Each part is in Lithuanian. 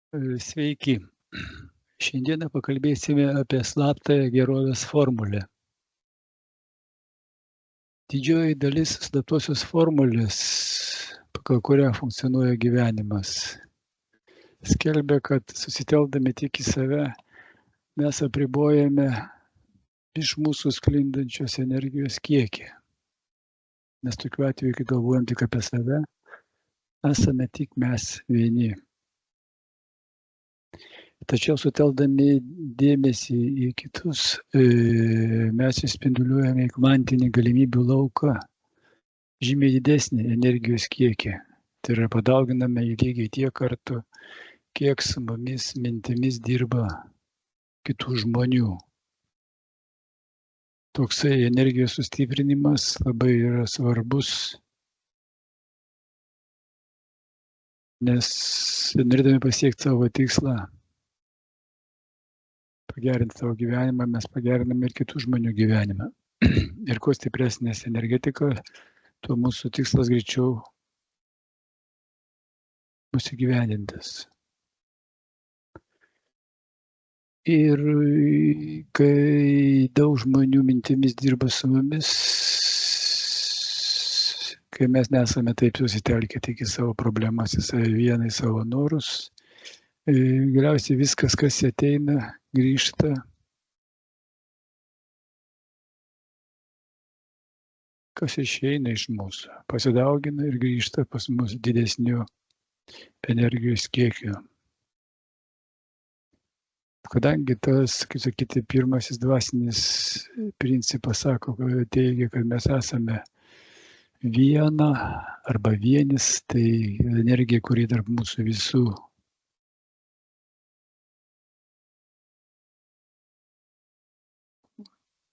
Sveiki. Šiandieną pakalbėsime apie slaptąją gerovės formulę. Didžioji dalis slaptosios formulės, pagal kurią funkcionuoja gyvenimas, skelbia, kad susitelkdami tik į save, mes apribojame iš mūsų sklindančios energijos kiekį. Nes tokiu atveju, kai galvojam tik apie save, esame tik mes vieni. Tačiau suteldami dėmesį į kitus, mes išspinduliuojame į kvantinį galimybių lauką žymiai didesnį energijos kiekį. Tai yra padauginame jį lygiai tiek kartų, kiek su mumis mintimis dirba kitų žmonių. Toksai energijos sustiprinimas labai yra svarbus, nes norėdami pasiekti savo tikslą, pagerinti savo gyvenimą, mes pageriname ir kitų žmonių gyvenimą. Ir kuo stipresnės energetika, tuo mūsų tikslas greičiau bus įgyvendintas. Ir kai daug žmonių mintimis dirba su mumis, kai mes nesame taip susitelkę tik į savo problemas, į save vieną, į savo norus, galiausiai viskas, kas ateina, grįžta kas išeina iš mūsų, pasidaugina ir grįžta pas mus didesniu energijos kiekiu. Kadangi tas, kaip sakyti, pirmasis dvasinis principas sako, teigia, kad mes esame viena arba vienis, tai energija, kuri tarp mūsų visų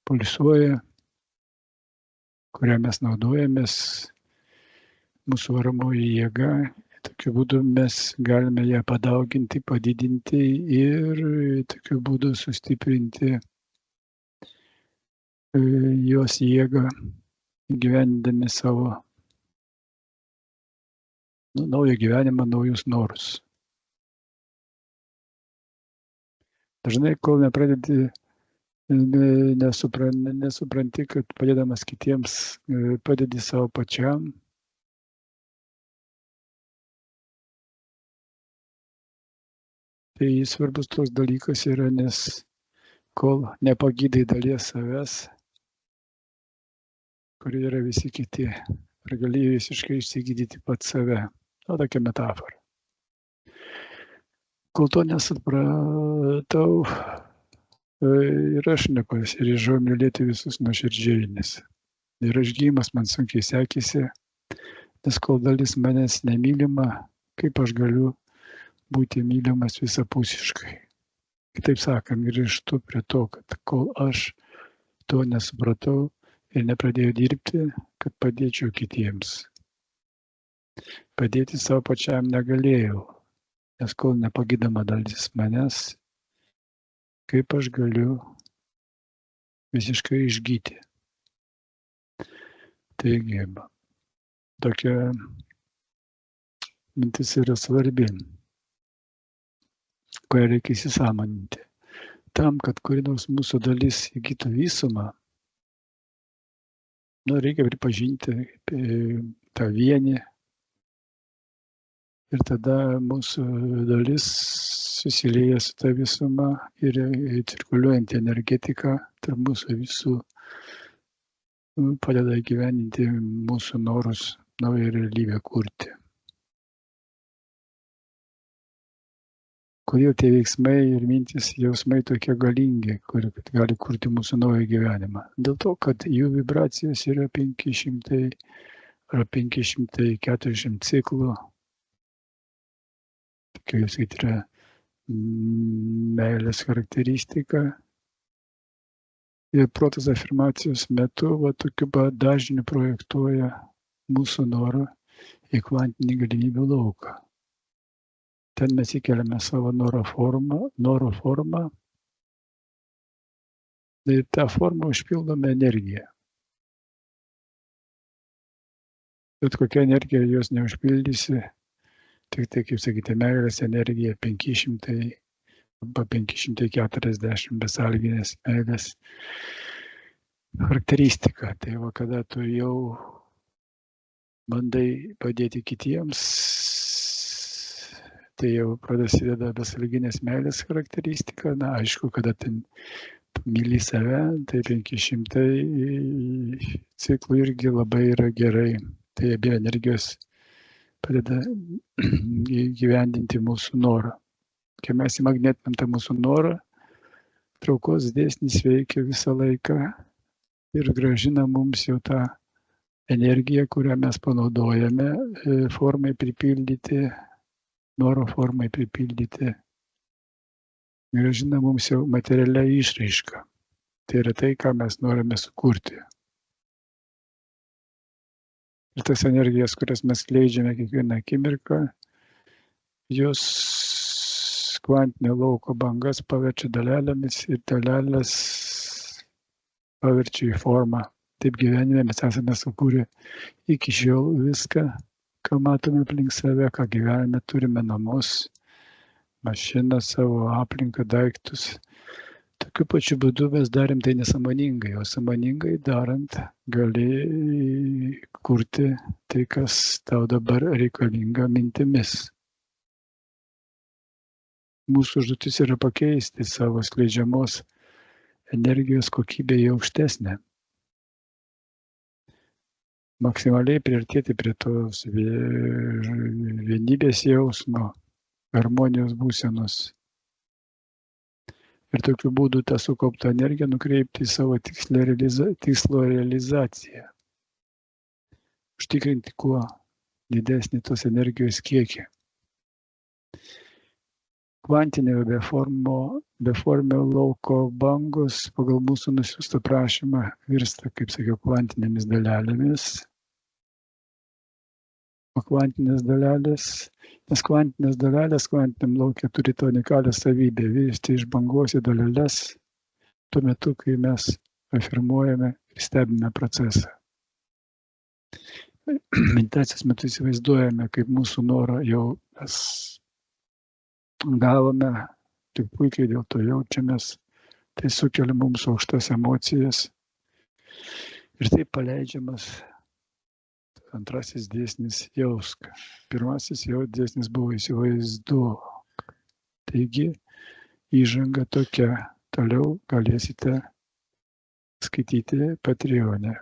pulsuoja, kurią mes naudojamės, mūsų varomoji jėga. Tokiu būdu mes galime ją padauginti, padidinti ir tokiu būdu sustiprinti jos jėgą, gyvendami savo naują gyvenimą, naujus norus. Dažnai, kol nepradedi, nesupranti, kad padėdamas kitiems, padedi savo pačiam. Tai svarbus toks dalykas yra, nes kol nepagydai dalies savęs, kurie yra visi kiti, ir gali visiškai išsigydyti pat save. O tokia metafora. Kol to nesupratau, ir aš nepasiryžau mylėti visus nuoširdžiai, nes ir išgyjimas man sunkiai sekėsi, nes kol dalis manęs nemylima, kaip aš galiu būti mylimas visapusiškai. Kitaip sakant, grįžtu prie to, kad kol aš to nesupratau ir nepradėjau dirbti, kad padėčiau kitiems. Padėti savo pačiam negalėjau, nes kol nepagydama dalis manęs, kaip aš galiu visiškai išgyti. Taigi, tokia mintis yra svarbi, kurią reikia įsisąmoninti. Tam, kad kuri nors mūsų dalis įgytų visumą, reikia pripažinti tą vienį ir tada mūsų dalis susilieja su ta visuma ir cirkuliuojanti energetika tarp mūsų visų padeda įgyvendinti mūsų norus, naują realybę kurti. Kodėl tie veiksmai ir mintis, jausmai tokie galingi, kurie gali kurti mūsų naują gyvenimą? Dėl to, kad jų vibracijos yra 500 ar 540 ciklų. Tokia jūs yra meilės charakteristika. Ir protas afirmacijos metu tokiu dažniu projektuoja mūsų norą į kvantinį galimybių lauką. Ten mes įkeliame savo noro formą ir tą formą užpildome energiją. Bet kokia energija jos neužpildysi, Tik tai, kaip sakyti, meilės energija 500 arba 540 besąlyginės meilės charakteristika. Tai va, kada tu jau bandai padėti kitiems, tai jau prasideda besąlyginės meilės charakteristika. Na, aišku, kada ten myli save, tai 500 ciklų irgi labai yra gerai. Tai abi energijos padeda įgyvendinti mūsų norą. Kai mes įmagnetinam tą mūsų norą, traukos dėsnis veikia visą laiką ir grąžina mums jau tą energiją, kurią mes panaudojame formai pripildyti, noro formai pripildyti, grąžina mums jau materialią išraišką. Tai yra tai, ką mes norime sukurti. Ir tas energijas, kurias mes skleidžiame kiekvieną akimirką, jos kvantinio lauko bangas paverčia dalelėmis ir dalelės paverčia į formą. Taip gyvenime mes esame sukūrę iki šiol viską, ką matome aplink save, ką gyvenime turime namus, mašiną, savo aplinką, daiktus. Tokiu pačiu būdu mes darėm tai nesąmoningai, o sąmoningai darant gali kurti tai, kas tau dabar reikalinga mintimis. Mūsų užduotis yra pakeisti savo skleidžiamos energijos kokybę į aukštesnę. Maksimaliai priartėti prie tos vienybės jausmo, harmonijos būsenos. Ir tokiu būdu tą sukauptą energiją nukreipti į savo tikslo realizaciją. Užtikrinti kuo didesnį tos energijos kiekį. Kvantinio beformio lauko bangos pagal mūsų nusiųstą prašymą virsta, kaip sakiau, kvantinėmis dalelėmis. O kvantinės dalelės, nes kvantinės dalelės kvantiniam lauke turi tą unikalią savybę virsti iš bangos į daleles tuo metu, kai mes afirmuojame ir stebime procesą. Meditacijos metu įsivaizduojame, kaip mūsų norą jau mes gavome, tik puikiai dėl to jaučiamės, tai sukelia mums aukštas emocijas ir taip paleidžiamas antrasis dėsnis jausk. Pirmasis jau dėsnis buvo įsivaizduok. Taigi, įžanga tokia. Toliau galėsite skaityti Patreone.